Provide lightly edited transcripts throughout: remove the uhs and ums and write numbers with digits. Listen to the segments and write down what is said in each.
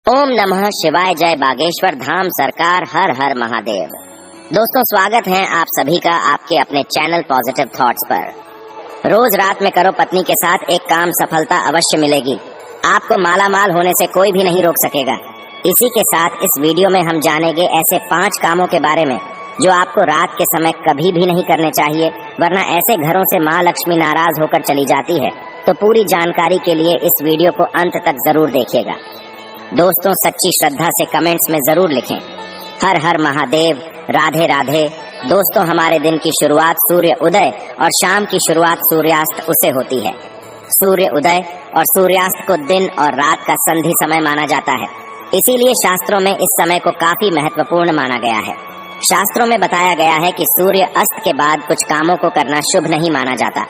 ओम नमः शिवाय। जय बागेश्वर धाम सरकार। हर हर महादेव। दोस्तों, स्वागत है आप सभी का आपके अपने चैनल पॉजिटिव थॉट्स पर। रोज रात में करो पत्नी के साथ एक काम, सफलता अवश्य मिलेगी। आपको माला माल होने से कोई भी नहीं रोक सकेगा। इसी के साथ इस वीडियो में हम जानेंगे ऐसे 5 कामों के बारे में जो आपको रात के समय कभी भी नहीं करने चाहिए, वरना ऐसे घरों से माँ लक्ष्मी नाराज होकर चली जाती है। तो पूरी जानकारी के लिए इस वीडियो को अंत तक जरूर देखिएगा। दोस्तों, सच्ची श्रद्धा से कमेंट्स में जरूर लिखें हर हर महादेव, राधे राधे। दोस्तों, हमारे दिन की शुरुआत सूर्य उदय और शाम की शुरुआत सूर्यास्त उसे होती है। सूर्य उदय और सूर्यास्त को दिन और रात का संधि समय माना जाता है। इसीलिए शास्त्रों में इस समय को काफी महत्वपूर्ण माना गया है। शास्त्रों में बताया गया है कि सूर्य अस्त के बाद कुछ कामों को करना शुभ नहीं माना जाता।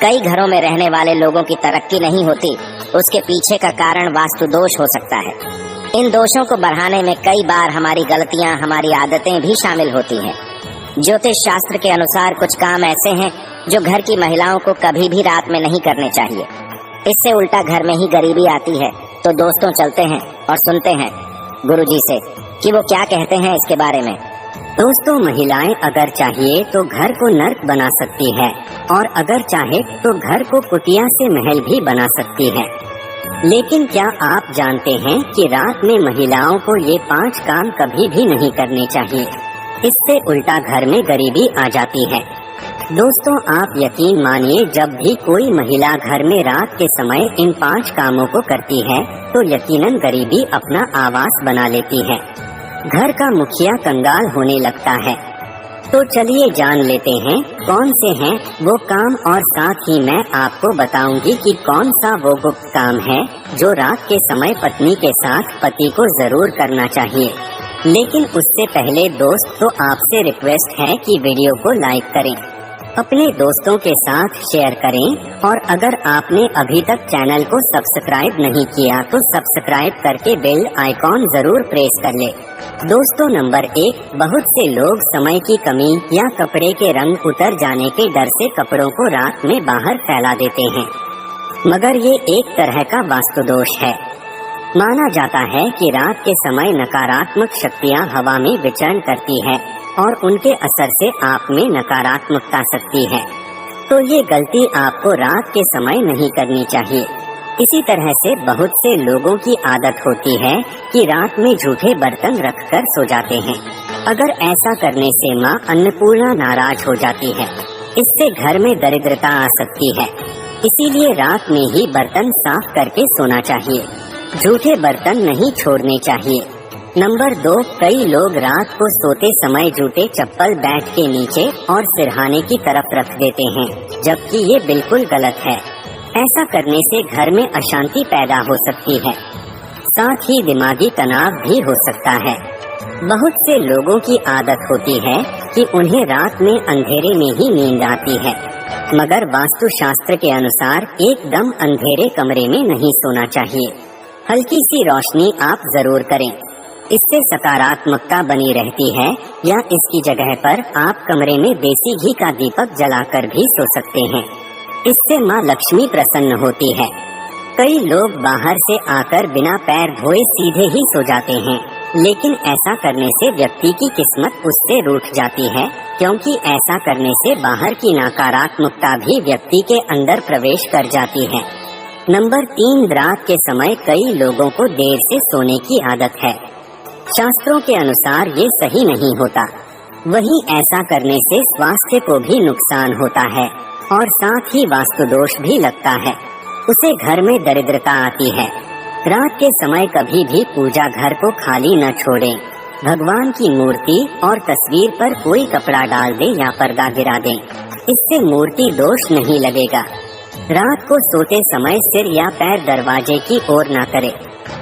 कई घरों में रहने वाले लोगों की तरक्की नहीं होती, उसके पीछे का कारण वास्तु दोष हो सकता है। इन दोषों को बढ़ाने में कई बार हमारी गलतियां, हमारी आदतें भी शामिल होती हैं। ज्योतिष शास्त्र के अनुसार कुछ काम ऐसे हैं जो घर की महिलाओं को कभी भी रात में नहीं करने चाहिए। इससे उल्टा घर में ही गरीबी आती है। तो दोस्तों, चलते हैं और सुनते हैं गुरुजी से कि वो क्या कहते हैं इसके बारे में। दोस्तों, महिलाएं अगर चाहिए तो घर को नर्क बना सकती है और अगर चाहे तो घर को कुटिया से महल भी बना सकती है। लेकिन क्या आप जानते हैं कि रात में महिलाओं को ये 5 काम कभी भी नहीं करने चाहिए। इससे उल्टा घर में गरीबी आ जाती है। दोस्तों, आप यकीन मानिए, जब भी कोई महिला घर में रात के समय इन 5 कामों को करती है तो यकीनन गरीबी अपना आवास बना लेती है। घर का मुखिया कंगाल होने लगता है। तो चलिए जान लेते हैं कौन से हैं वो काम, और साथ ही मैं आपको बताऊंगी कि कौन सा वो गुप्त काम है जो रात के समय पत्नी के साथ पति को जरूर करना चाहिए। लेकिन उससे पहले दोस्त, तो आपसे रिक्वेस्ट है कि वीडियो को लाइक करें, अपने दोस्तों के साथ शेयर करें, और अगर आपने अभी तक चैनल को सब्सक्राइब नहीं किया तो सब्सक्राइब करके बेल आइकॉन जरूर प्रेस कर ले। दोस्तों, नंबर 1, बहुत से लोग समय की कमी या कपड़े के रंग उतर जाने के डर से कपड़ों को रात में बाहर फैला देते हैं, मगर ये एक तरह का वास्तु दोष है। माना जाता है कि रात के समय नकारात्मक शक्तियाँ हवा में विचरण करती है और उनके असर से आप में नकारात्मकता सकती है। तो ये गलती आपको रात के समय नहीं करनी चाहिए। इसी तरह से बहुत से लोगों की आदत होती है कि रात में झूठे बर्तन रखकर सो जाते हैं। अगर ऐसा करने से माँ अन्नपूर्णा नाराज हो जाती है। इससे घर में दरिद्रता आ सकती है। इसीलिए रात में ही बर्तन साफ करके सोना चाहिए। झूठे बर्तन नहीं छोड़ने चाहिए। नंबर 2, कई लोग रात को सोते समय जूते चप्पल बेड के नीचे और सिरहाने की तरफ रख देते हैं, जबकि ये बिल्कुल गलत है। ऐसा करने से घर में अशांति पैदा हो सकती है, साथ ही दिमागी तनाव भी हो सकता है। बहुत से लोगों की आदत होती है कि उन्हें रात में अंधेरे में ही नींद आती है, मगर वास्तु शास्त्र के अनुसार एकदम अंधेरे कमरे में नहीं सोना चाहिए। हल्की सी रोशनी आप जरूर करें, इससे सकारात्मकता बनी रहती है। या इसकी जगह पर आप कमरे में देसी घी का दीपक जलाकर भी सो सकते हैं। इससे माँ लक्ष्मी प्रसन्न होती है। कई लोग बाहर से आकर बिना पैर धोए सीधे ही सो जाते हैं, लेकिन ऐसा करने से व्यक्ति की किस्मत उससे रूठ जाती है, क्योंकि ऐसा करने से बाहर की नकारात्मकता भी व्यक्ति के अंदर प्रवेश कर जाती है। नंबर 3, रात के समय कई लोगों को देर से सोने की आदत है। शास्त्रों के अनुसार ये सही नहीं होता। वहीं ऐसा करने से स्वास्थ्य को भी नुकसान होता है और साथ ही वास्तु दोष भी लगता है। उसे घर में दरिद्रता आती है। रात के समय कभी भी पूजा घर को खाली न छोड़ें। भगवान की मूर्ति और तस्वीर पर कोई कपड़ा डाल दें या पर्दा गिरा दें, इससे मूर्ति दोष नहीं लगेगा। रात को सोते समय सिर या पैर दरवाजे की ओर न करें।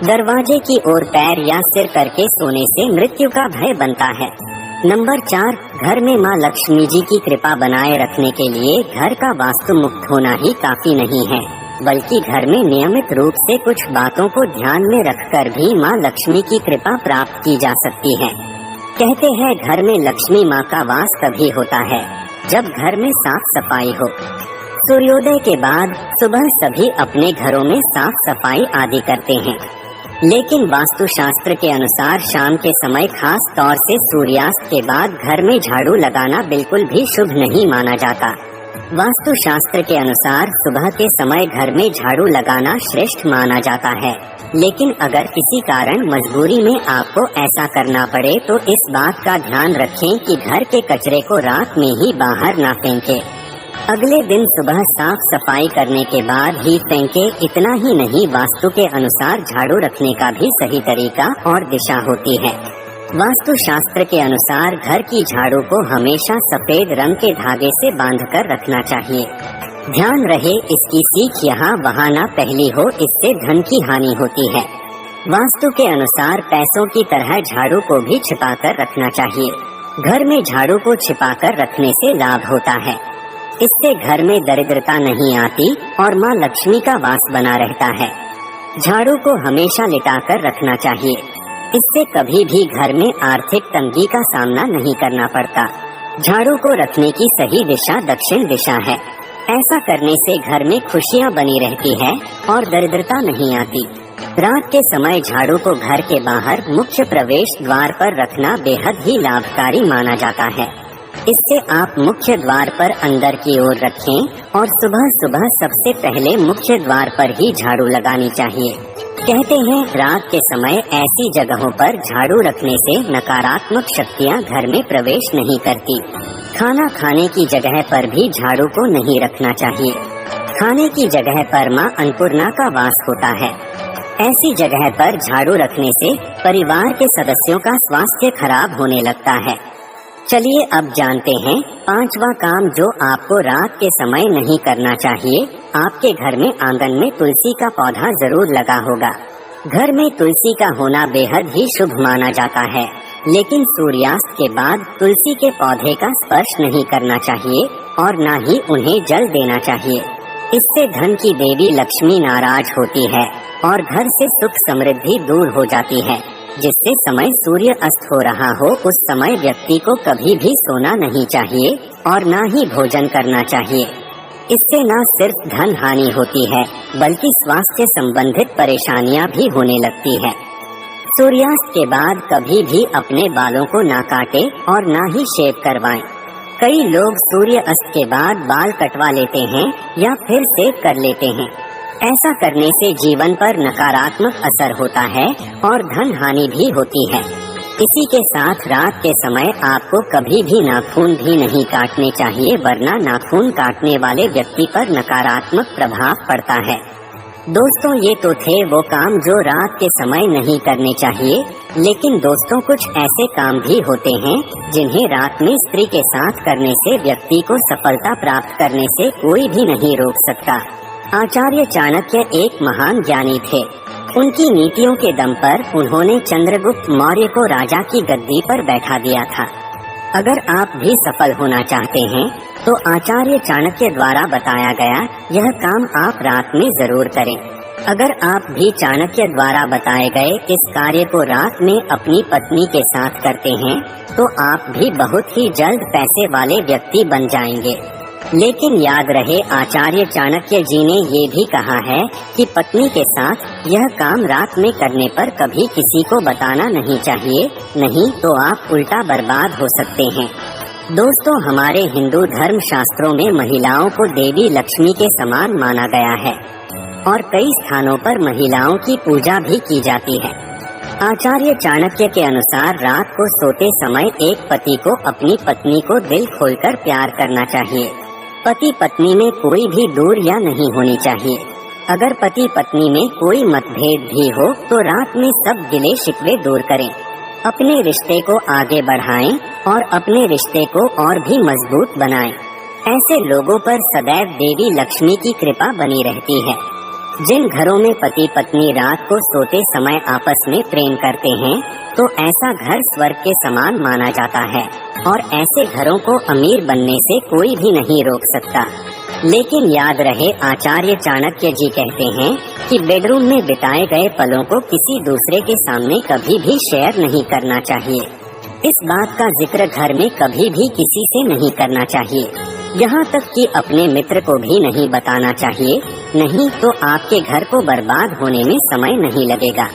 दरवाजे की ओर पैर या सिर करके सोने से मृत्यु का भय बनता है। नंबर 4, घर में माँ लक्ष्मी जी की कृपा बनाए रखने के लिए घर का वास्तु मुक्त होना ही काफी नहीं है, बल्कि घर में नियमित रूप से कुछ बातों को ध्यान में रखकर भी माँ लक्ष्मी की कृपा प्राप्त की जा सकती है। कहते हैं घर में लक्ष्मी माँ का वास तभी होता है जब घर में साफ सफाई हो। सूर्योदय के बाद सुबह सभी अपने घरों में साफ सफाई आदि करते हैं। लेकिन वास्तुशास्त्र के अनुसार शाम के समय खास तौर से सूर्यास्त के बाद घर में झाड़ू लगाना बिल्कुल भी शुभ नहीं माना जाता। वास्तुशास्त्र के अनुसार सुबह के समय घर में झाड़ू लगाना श्रेष्ठ माना जाता है, लेकिन अगर किसी कारण मजबूरी में आपको ऐसा करना पड़े तो इस बात का ध्यान रखें कि घर के कचरे को रात में ही बाहर ना फेंकें। अगले दिन सुबह साफ सफाई करने के बाद ही फेंकें। इतना ही नहीं, वास्तु के अनुसार झाड़ू रखने का भी सही तरीका और दिशा होती है। वास्तुशास्त्र के अनुसार घर की झाड़ू को हमेशा सफेद रंग के धागे से बांधकर रखना चाहिए। ध्यान रहे, इसकी सीख यहाँ वहाँ ना पहली हो, इससे धन की हानि होती है। वास्तु के अनुसार पैसों की तरह झाड़ू को भी छिपाकर रखना चाहिए। घर में झाड़ू को छिपाकर रखने से लाभ होता है। इससे घर में दरिद्रता नहीं आती और माँ लक्ष्मी का वास बना रहता है। झाड़ू को हमेशा लिटाकर रखना चाहिए। इससे कभी भी घर में आर्थिक तंगी का सामना नहीं करना पड़ता। झाड़ू को रखने की सही दिशा दक्षिण दिशा है। ऐसा करने से घर में खुशियाँ बनी रहती है और दरिद्रता नहीं आती। रात के समय झाड़ू को घर के बाहर मुख्य प्रवेश द्वार पर रखना बेहद ही लाभकारी माना जाता है। इससे आप मुख्य द्वार पर अंदर की ओर रखें और सुबह सुबह सबसे पहले मुख्य द्वार पर ही झाड़ू लगानी चाहिए। कहते हैं रात के समय ऐसी जगहों पर झाड़ू रखने से नकारात्मक शक्तियां घर में प्रवेश नहीं करती। खाना खाने की जगह पर भी झाड़ू को नहीं रखना चाहिए। खाने की जगह पर मां अन्नपूर्णा का वास होता है। ऐसी जगह पर झाड़ू रखने से परिवार के सदस्यों का स्वास्थ्य खराब होने लगता है। चलिए अब जानते हैं पांचवा काम जो आपको रात के समय नहीं करना चाहिए। आपके घर में आंगन में तुलसी का पौधा जरूर लगा होगा। घर में तुलसी का होना बेहद ही शुभ माना जाता है, लेकिन सूर्यास्त के बाद तुलसी के पौधे का स्पर्श नहीं करना चाहिए और न ही उन्हें जल देना चाहिए। इससे धन की देवी लक्ष्मी नाराज होती है और घर से सुख समृद्धि दूर हो जाती है। जिससे समय सूर्य अस्त हो रहा हो उस समय व्यक्ति को कभी भी सोना नहीं चाहिए और न ही भोजन करना चाहिए। इससे न सिर्फ धन हानि होती है बल्कि स्वास्थ्य संबंधित परेशानियां भी होने लगती है। सूर्यास्त के बाद कभी भी अपने बालों को ना काटे और ना ही शेव करवाएं। कई लोग सूर्य अस्त के बाद बाल कटवा लेते हैं या फिर सेव कर लेते हैं। ऐसा करने से जीवन पर नकारात्मक असर होता है और धन हानि भी होती है। इसी के साथ रात के समय आपको कभी भी नाखून भी नहीं काटने चाहिए, वरना नाखून काटने वाले व्यक्ति पर नकारात्मक प्रभाव पड़ता है। दोस्तों, ये तो थे वो काम जो रात के समय नहीं करने चाहिए, लेकिन दोस्तों कुछ ऐसे काम भी होते हैं जिन्हें रात में स्त्री के साथ करने से व्यक्ति को सफलता प्राप्त करने से कोई भी नहीं रोक सकता। आचार्य चाणक्य एक महान ज्ञानी थे। उनकी नीतियों के दम पर उन्होंने चंद्रगुप्त मौर्य को राजा की गद्दी पर बैठा दिया था। अगर आप भी सफल होना चाहते हैं तो आचार्य चाणक्य द्वारा बताया गया यह काम आप रात में जरूर करें। अगर आप भी चाणक्य द्वारा बताए गए इस कार्य को रात में अपनी पत्नी के साथ करते हैं तो आप भी बहुत ही जल्द पैसे वाले व्यक्ति बन जाएंगे। लेकिन याद रहे, आचार्य चाणक्य जी ने ये भी कहा है कि पत्नी के साथ यह काम रात में करने पर कभी किसी को बताना नहीं चाहिए, नहीं तो आप उल्टा बर्बाद हो सकते हैं। दोस्तों, हमारे हिंदू धर्म शास्त्रों में महिलाओं को देवी लक्ष्मी के समान माना गया है और कई स्थानों पर महिलाओं की पूजा भी की जाती है। आचार्य चाणक्य के अनुसार रात को सोते समय एक पति को अपनी पत्नी को दिल खोलकर प्यार करना चाहिए। पति पत्नी में कोई भी दूर या नहीं होनी चाहिए। अगर पति पत्नी में कोई मतभेद भी हो तो रात में सब गिले शिकवे दूर करें। अपने रिश्ते को आगे बढ़ाएं और अपने रिश्ते को और भी मजबूत बनाएं। ऐसे लोगों पर सदैव देवी लक्ष्मी की कृपा बनी रहती है। जिन घरों में पति पत्नी रात को सोते समय आपस में प्रेम करते हैं तो ऐसा घर स्वर्ग के समान माना जाता है और ऐसे घरों को अमीर बनने से कोई भी नहीं रोक सकता। लेकिन याद रहे, आचार्य चाणक्य जी कहते हैं कि बेडरूम में बिताए गए पलों को किसी दूसरे के सामने कभी भी शेयर नहीं करना चाहिए। इस बात का जिक्र घर में कभी भी किसी से नहीं करना चाहिए, यहाँ तक कि अपने मित्र को भी नहीं बताना चाहिए, नहीं तो आपके घर को बर्बाद होने में समय नहीं लगेगा।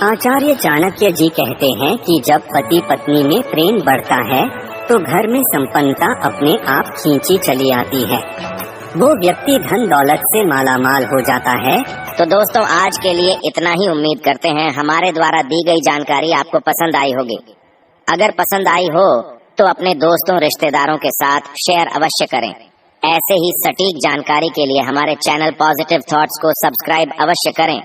आचार्य चाणक्य जी कहते हैं कि जब पति पत्नी में प्रेम बढ़ता है तो घर में संपन्नता अपने आप खींची चली आती है। वो व्यक्ति धन दौलत से मालामाल हो जाता है। तो दोस्तों आज के लिए इतना ही। उम्मीद करते हैं हमारे द्वारा दी गई जानकारी आपको पसंद आई होगी। अगर पसंद आई हो तो अपने दोस्तों रिश्तेदारों के साथ शेयर अवश्य करें। ऐसे ही सटीक जानकारी के लिए हमारे चैनल पॉजिटिव थॉट्स को सब्सक्राइब अवश्य करें।